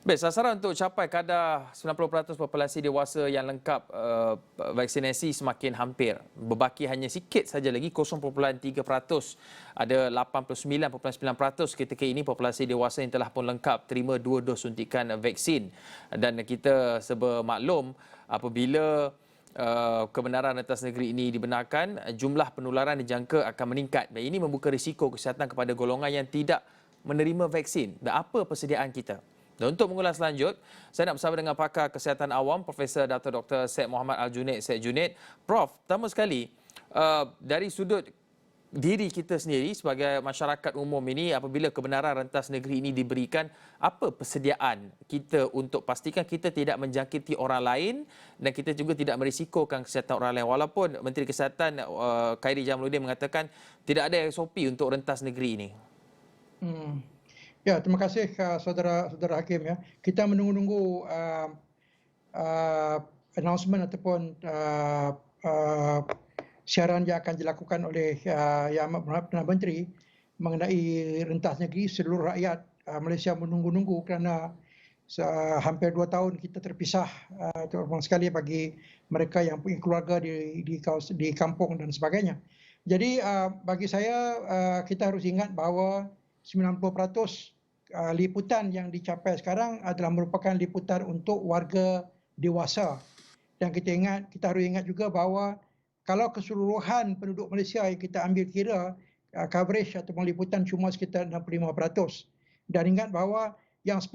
Baik, sasaran untuk capai kadar 90% populasi dewasa yang lengkap vaksinasi semakin hampir. Berbaki hanya sikit saja lagi, 0.3%. Ada 89.9% ketika ini populasi dewasa yang telah pun lengkap terima 2 dos suntikan vaksin. Dan kita bermaklum apabila kebenaran rentas negeri ini dibenarkan, jumlah penularan dijangka akan meningkat. Dan ini membuka risiko kesihatan kepada golongan yang tidak menerima vaksin. Dan apa persediaan kita? Dan untuk mengulas lanjut, saya nak bersama dengan pakar kesihatan awam, Profesor Dr. Syed Muhammad Al-Junaid. Syed Junaid, Prof, pertama sekali, dari sudut diri kita sendiri sebagai masyarakat umum ini, apabila kebenaran rentas negeri ini diberikan, apa persediaan kita untuk pastikan kita tidak menjangkiti orang lain dan kita juga tidak merisikokan kesihatan orang lain? Walaupun Menteri Kesihatan Khairy Jamaluddin mengatakan tidak ada SOP untuk rentas negeri ini. Ya, terima kasih saudara Hakim ya. Kita menunggu announcement ataupun siaran yang akan dilakukan oleh Yang Amat Perdana Menteri mengenai rentas negeri. Seluruh rakyat Malaysia menunggu-nunggu kerana hampir 2 tahun kita terpisah, terutama sekali bagi mereka yang punya keluarga di kampung dan sebagainya. Jadi bagi saya kita harus ingat bahawa 90% liputan yang dicapai sekarang adalah merupakan liputan untuk warga dewasa. Dan kita harus ingat juga bahawa kalau keseluruhan penduduk Malaysia yang kita ambil kira, coverage atau liputan cuma sekitar 65%. Dan ingat bahawa yang 10%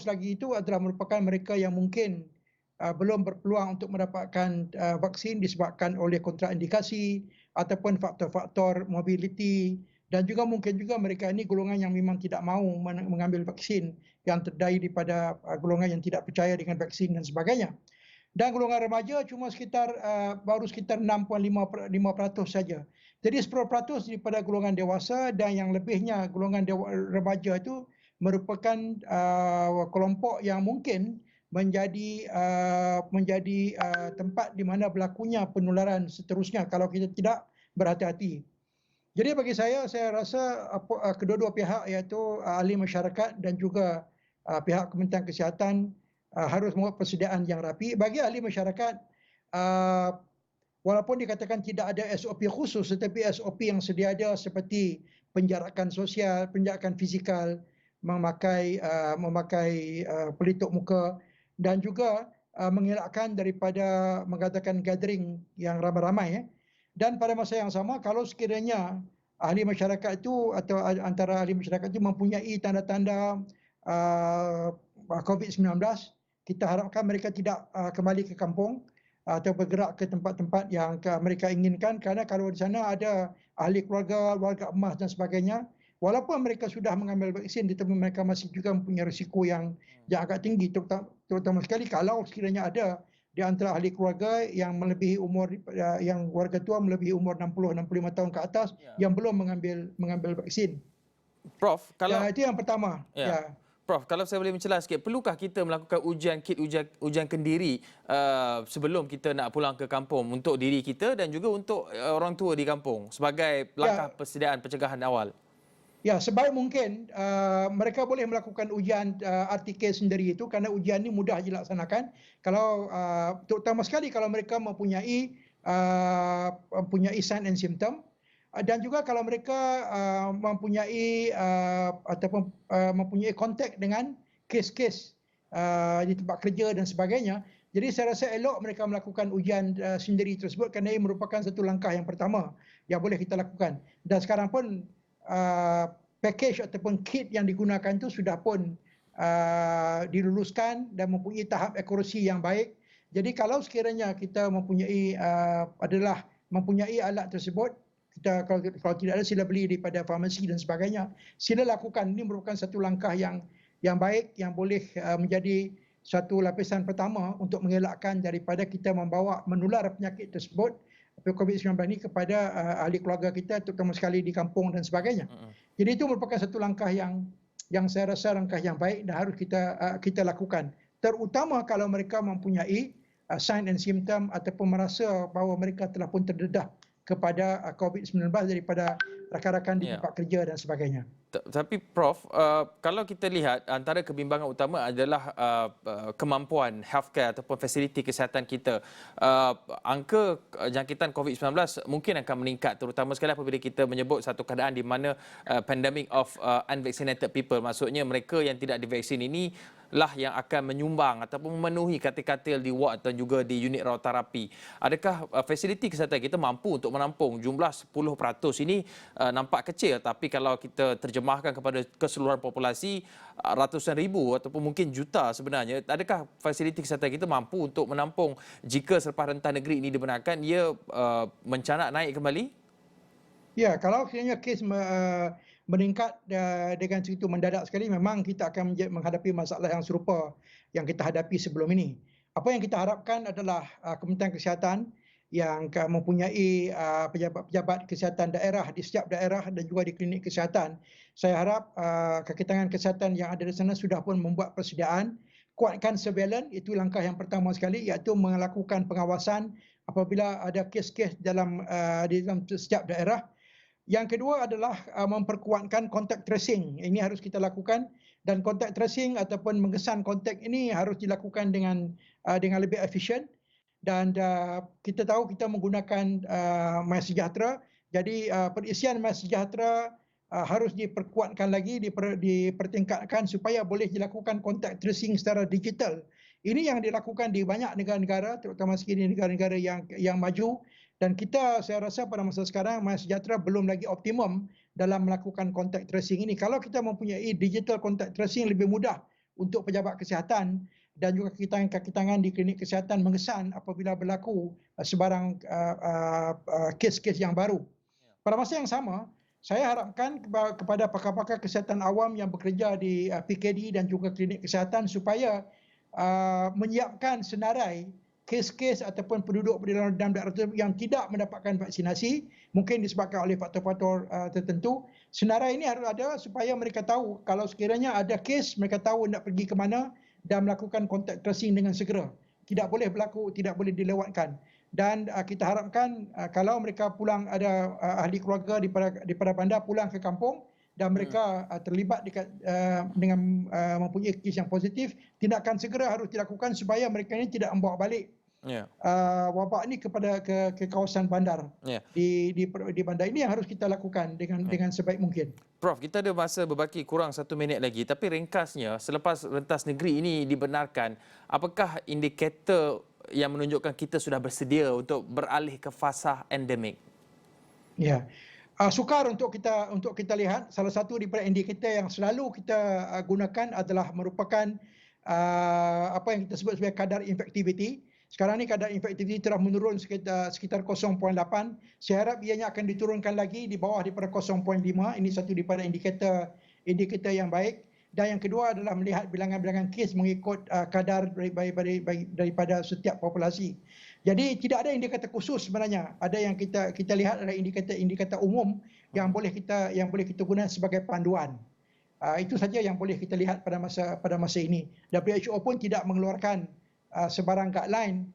lagi itu adalah merupakan mereka yang mungkin belum berpeluang untuk mendapatkan vaksin disebabkan oleh kontraindikasi ataupun faktor-faktor mobility. Dan juga mungkin juga mereka ini golongan yang memang tidak mahu mengambil vaksin yang terdiri daripada golongan yang tidak percaya dengan vaksin dan sebagainya. Dan golongan remaja cuma baru sekitar 6.5% saja. Jadi 10% daripada golongan dewasa dan yang lebihnya golongan remaja itu merupakan kelompok yang mungkin menjadi tempat di mana berlakunya penularan seterusnya kalau kita tidak berhati-hati. Jadi bagi saya rasa kedua-dua pihak iaitu ahli masyarakat dan juga pihak Kementerian Kesihatan harus membuat persediaan yang rapi. Bagi ahli masyarakat, walaupun dikatakan tidak ada SOP khusus, tetapi SOP yang sedia ada seperti penjarakan sosial, penjarakan fizikal, memakai pelitup muka dan juga mengelakkan daripada mengadakan gathering yang ramai-ramai. Dan pada masa yang sama, kalau sekiranya ahli masyarakat itu atau antara ahli masyarakat itu mempunyai tanda-tanda COVID-19, kita harapkan mereka tidak kembali ke kampung atau bergerak ke tempat-tempat yang mereka inginkan, kerana kalau di sana ada ahli keluarga, warga emas dan sebagainya, walaupun mereka sudah mengambil vaksin, tetapi mereka masih juga mempunyai risiko yang agak tinggi, terutama sekali kalau sekiranya ada di antara ahli keluarga yang melebihi umur, yang warga tua melebihi umur 60-65 tahun ke atas yang belum mengambil vaksin. Prof, kalau itu yang pertama. Ya. Prof, kalau saya boleh mencela sikit, perlukah kita melakukan ujian kendiri sebelum kita nak pulang ke kampung untuk diri kita dan juga untuk orang tua di kampung sebagai langkah persediaan pencegahan awal? Ya, sebaik mungkin mereka boleh melakukan ujian RTK sendiri itu kerana ujian ini mudah dilaksanakan. Kalau terutama sekali kalau mereka mempunyai sign and symptom, dan juga kalau mereka mempunyai ataupun mempunyai kontak dengan kes-kes di tempat kerja dan sebagainya. Jadi saya rasa elok mereka melakukan ujian sendiri tersebut kerana ia merupakan satu langkah yang pertama yang boleh kita lakukan. Dan sekarang pun package ataupun kit yang digunakan itu sudah pun diluluskan dan mempunyai tahap akurasi yang baik. Jadi kalau sekiranya kita mempunyai alat tersebut, kita kalau tidak ada sila beli daripada farmasi dan sebagainya, sila lakukan. Ini merupakan satu langkah yang baik yang boleh menjadi satu lapisan pertama untuk mengelakkan daripada kita menular penyakit tersebut, COVID-19 ini kepada ahli keluarga kita, terutama sekali di kampung dan sebagainya. Jadi itu merupakan satu langkah yang saya rasa langkah yang baik dan harus kita lakukan. Terutama kalau mereka mempunyai sign and symptom ataupun merasa bahawa mereka telah pun terdedah kepada COVID-19 daripada rakan-rakan di tempat kerja dan sebagainya. Tapi Prof, kalau kita lihat antara kebimbangan utama adalah kemampuan healthcare ataupun fasiliti kesihatan kita. Angka jangkitan COVID-19 mungkin akan meningkat, terutama sekali apabila kita menyebut satu keadaan di mana pandemic of unvaccinated people, maksudnya mereka yang tidak divaksin ini lah yang akan menyumbang ataupun memenuhi katil-katil di ward dan juga di unit rawat terapi. Adakah fasiliti kesihatan kita mampu untuk menampung jumlah 10% ini? Nampak kecil, tapi kalau kita terjemahkan kepada keseluruhan populasi ratusan ribu ataupun mungkin juta sebenarnya, adakah fasiliti kesihatan kita mampu untuk menampung jika selepas rentas negeri ini dibenarkan ia mencanak naik kembali? Ya, kalau kiranya kes meningkat dengan begitu mendadak sekali, memang kita akan menghadapi masalah yang serupa yang kita hadapi sebelum ini. Apa yang kita harapkan adalah Kementerian Kesihatan yang mempunyai pejabat-pejabat kesihatan daerah di setiap daerah dan juga di klinik kesihatan. Saya harap kekitangan kesihatan yang ada di sana sudah pun membuat persediaan, kuatkan surveillance, itu langkah yang pertama sekali, iaitu melakukan pengawasan apabila ada kes-kes di dalam setiap daerah. Yang kedua adalah memperkuatkan kontak tracing. Ini harus kita lakukan, dan kontak tracing ataupun mengesan kontak ini harus dilakukan dengan lebih efisien. Dan kita tahu kita menggunakan MySejahtera. Jadi perisian MySejahtera harus diperkuatkan lagi, dipertingkatkan supaya boleh dilakukan kontak tracing secara digital. Ini yang dilakukan di banyak negara-negara, terutama sekali negara-negara yang maju. Dan kita, saya rasa pada masa sekarang MySejahtera belum lagi optimum dalam melakukan contact tracing ini. Kalau kita mempunyai digital contact tracing, lebih mudah untuk pejabat kesihatan dan juga kaki-tangan di klinik kesihatan mengesan apabila berlaku sebarang kes-kes yang baru. Pada masa yang sama, saya harapkan kepada pakar-pakar kesihatan awam yang bekerja di PKD dan juga klinik kesihatan supaya menyiapkan senarai kes-kes ataupun penduduk di dalam daerah yang tidak mendapatkan vaksinasi, mungkin disebabkan oleh faktor-faktor tertentu. Senarai ini harus ada supaya mereka tahu kalau sekiranya ada kes, mereka tahu nak pergi ke mana dan melakukan contact tracing dengan segera. Tidak boleh berlaku, tidak boleh dilewatkan. Dan kita harapkan kalau mereka pulang, ada ahli keluarga daripada bandar pulang ke kampung dan mereka terlibat dengan mempunyai kes yang positif, tindakan segera harus dilakukan supaya mereka ini tidak membawa balik wabak ini ke kawasan bandar. Di bandar ini yang harus kita lakukan dengan sebaik mungkin. Prof, kita ada masa berbaki kurang 1 minit lagi, tapi ringkasnya selepas rentas negeri ini dibenarkan, apakah indikator yang menunjukkan kita sudah bersedia untuk beralih ke fasa endemik? Ya. Sukar untuk kita lihat. Salah satu daripada indikator yang selalu kita gunakan adalah merupakan apa yang kita sebut sebagai kadar infectivity. Sekarang ni kadar infectivity telah menurun sekitar 0.8. Saya harap ianya akan diturunkan lagi di bawah daripada 0.5. Ini satu daripada indikator yang baik. Dan yang kedua adalah melihat bilangan-bilangan kes mengikut kadar daripada setiap populasi. Jadi tidak ada indikator khusus sebenarnya. Ada yang kita lihat adalah indikator umum yang boleh kita guna sebagai panduan. Itu saja yang boleh kita lihat pada masa ini. WHO pun tidak mengeluarkan sebarang guideline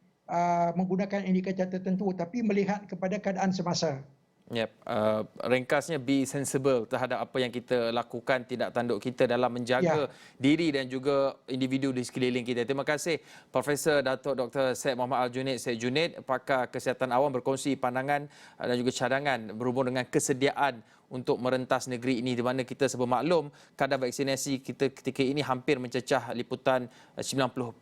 menggunakan indikator tertentu, tapi melihat kepada keadaan semasa. Ringkasnya, be sensible terhadap apa yang kita lakukan, tindak tanduk kita dalam menjaga diri dan juga individu di sekeliling kita. Terima kasih Profesor Datuk Dr. Syed Muhammad Al-Junaid Syed Junaid, pakar kesihatan awam, berkongsi pandangan dan juga cadangan berhubung dengan kesediaan untuk merentas negeri ini, di mana kita bermaklum kadar vaksinasi kita ketika ini hampir mencecah liputan 90%.